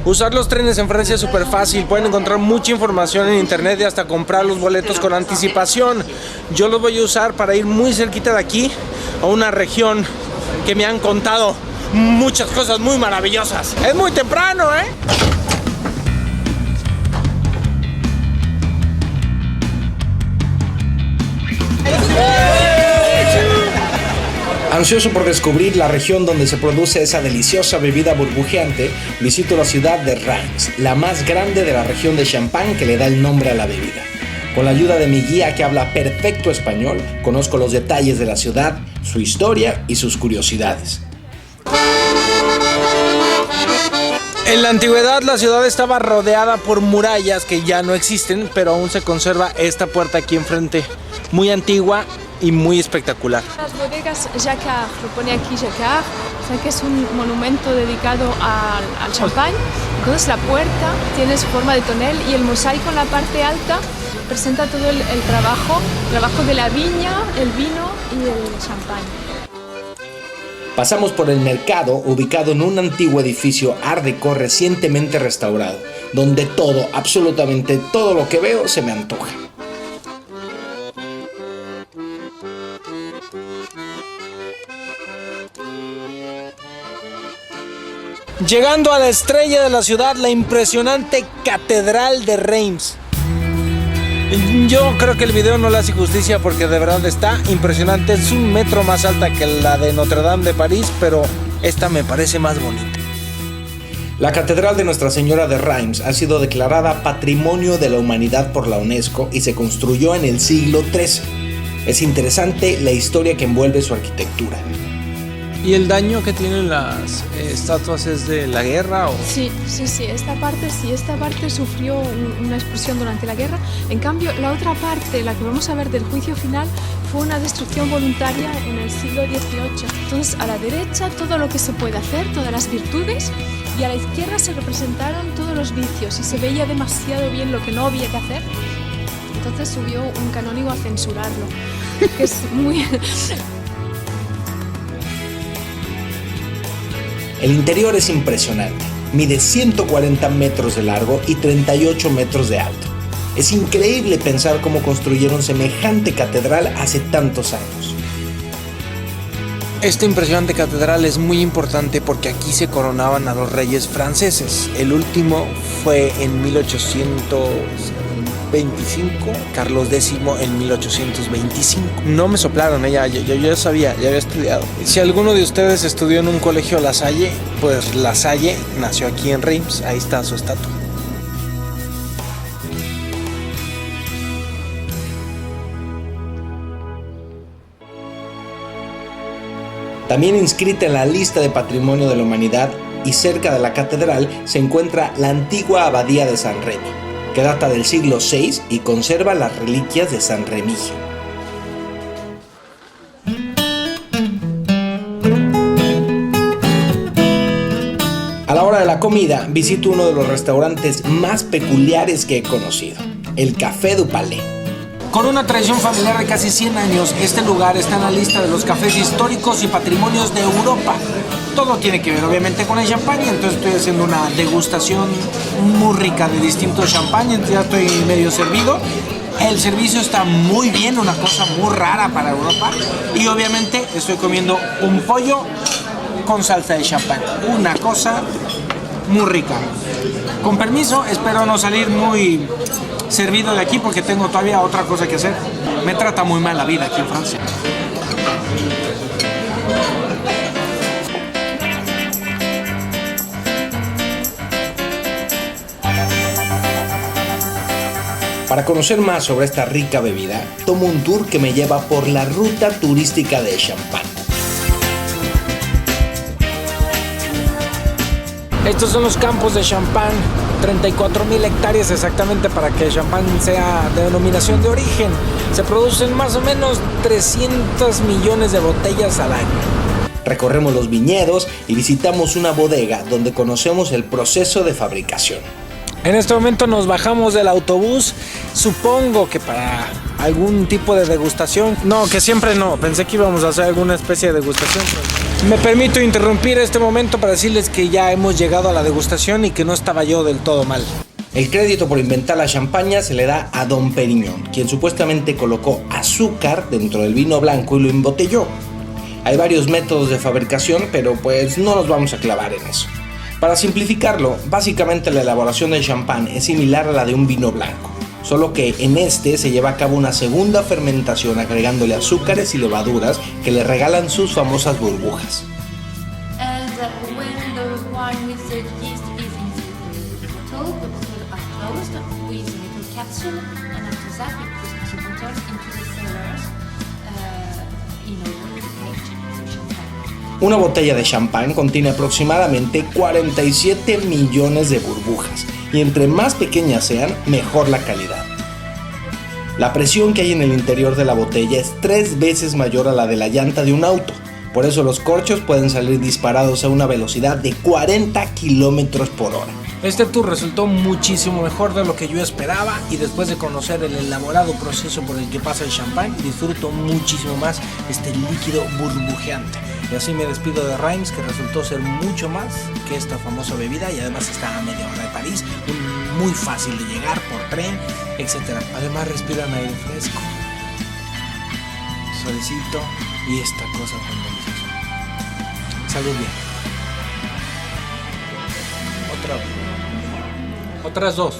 Usar los trenes en Francia es súper fácil, pueden encontrar mucha información en internet y hasta comprar los boletos con anticipación. Yo los voy a usar para ir muy cerquita de aquí a una región que me han contado muchas cosas muy maravillosas. Es muy temprano, ¿eh? Ansioso por descubrir la región donde se produce esa deliciosa bebida burbujeante, visito la ciudad de Reims, la más grande de la región de Champagne que le da el nombre a la bebida. Con la ayuda de mi guía que habla perfecto español, conozco los detalles de la ciudad, su historia y sus curiosidades. En la antigüedad la ciudad estaba rodeada por murallas que ya no existen, pero aún se conserva esta puerta aquí enfrente, muy antigua y muy espectacular. Las bodegas Jacquard, lo pone aquí Jacquard, o sea que es un monumento dedicado al champán. Entonces la puerta tiene su forma de tonel y el mosaico en la parte alta presenta todo el trabajo de la viña, el vino y el champán. Pasamos por el mercado, ubicado en un antiguo edificio Art Deco recientemente restaurado, donde todo, absolutamente todo lo que veo se me antoja. Llegando a la estrella de la ciudad, la impresionante Catedral de Reims. Yo creo que el video no le hace justicia porque de verdad está impresionante. Es 1 metro más alta que la de Notre Dame de París, pero esta me parece más bonita. La Catedral de Nuestra Señora de Reims ha sido declarada Patrimonio de la Humanidad por la UNESCO y se construyó en el siglo XIII. Es interesante la historia que envuelve su arquitectura. ¿Y el daño que tienen las estatuas es de la guerra? ¿O? Sí, esta parte sufrió una explosión durante la guerra. En cambio, la otra parte, la que vamos a ver del juicio final, fue una destrucción voluntaria en el siglo XVIII. Entonces, a la derecha todo lo que se puede hacer, todas las virtudes, y a la izquierda se representaron todos los vicios y se veía demasiado bien lo que no había que hacer. Entonces subió un canónigo a censurarlo, que es muy... El interior es impresionante, mide 140 metros de largo y 38 metros de alto. Es increíble pensar cómo construyeron semejante catedral hace tantos años. Esta impresionante catedral es muy importante porque aquí se coronaban a los reyes franceses. El último fue en 1825, Carlos X en 1825. No me soplaron, yo ya sabía, ya había estudiado. Si alguno de ustedes estudió en un colegio La Salle, pues La Salle nació aquí en Reims, ahí está su estatua. También inscrita en la lista de Patrimonio de la Humanidad y cerca de la catedral se encuentra la antigua abadía de San Remi, que data del siglo VI y conserva las reliquias de San Remigio. A la hora de la comida, visito uno de los restaurantes más peculiares que he conocido, el Café du Palais. Con una tradición familiar de casi 100 años, este lugar está en la lista de los cafés históricos y patrimonios de Europa. Todo tiene que ver obviamente con el champán, entonces estoy haciendo una degustación muy rica de distintos champán, ya estoy medio servido. El servicio está muy bien, una cosa muy rara para Europa. Y obviamente estoy comiendo un pollo con salsa de champán, una cosa muy rica. Con permiso, espero no salir muy servido de aquí porque tengo todavía otra cosa que hacer. Me trata muy mal la vida aquí en Francia. Para conocer más sobre esta rica bebida, tomo un tour que me lleva por la ruta turística de Champagne. Estos son los campos de Champagne, 34.000 hectáreas exactamente para que Champagne sea de denominación de origen. Se producen más o menos 300 millones de botellas al año. Recorremos los viñedos y visitamos una bodega donde conocemos el proceso de fabricación. En este momento nos bajamos del autobús, supongo que para algún tipo de degustación. No, que siempre no, pensé que íbamos a hacer alguna especie de degustación. Me permito interrumpir este momento para decirles que ya hemos llegado a la degustación y que no estaba yo del todo mal. El crédito por inventar la champaña se le da a Dom Pérignon, quien supuestamente colocó azúcar dentro del vino blanco y lo embotelló. Hay varios métodos de fabricación, pero pues no nos vamos a clavar en eso. Para simplificarlo, básicamente la elaboración del champán es similar a la de un vino blanco, solo que en este se lleva a cabo una segunda fermentación agregándole azúcares y levaduras que le regalan sus famosas burbujas. Una botella de champán contiene aproximadamente 47 millones de burbujas y entre más pequeñas sean, mejor la calidad. La presión que hay en el interior de la botella es 3 veces mayor a la de la llanta de un auto, por eso los corchos pueden salir disparados a una velocidad de 40 kilómetros por hora. Este tour resultó muchísimo mejor de lo que yo esperaba y después de conocer el elaborado proceso por el que pasa el champán, disfruto muchísimo más este líquido burbujeante. Y así me despido de Reims, que resultó ser mucho más que esta famosa bebida y además está a media hora de París, muy fácil de llegar por tren, etc. Además respiran aire fresco, solecito y esta cosa tan deliciosa. Salud bien. Otras 2.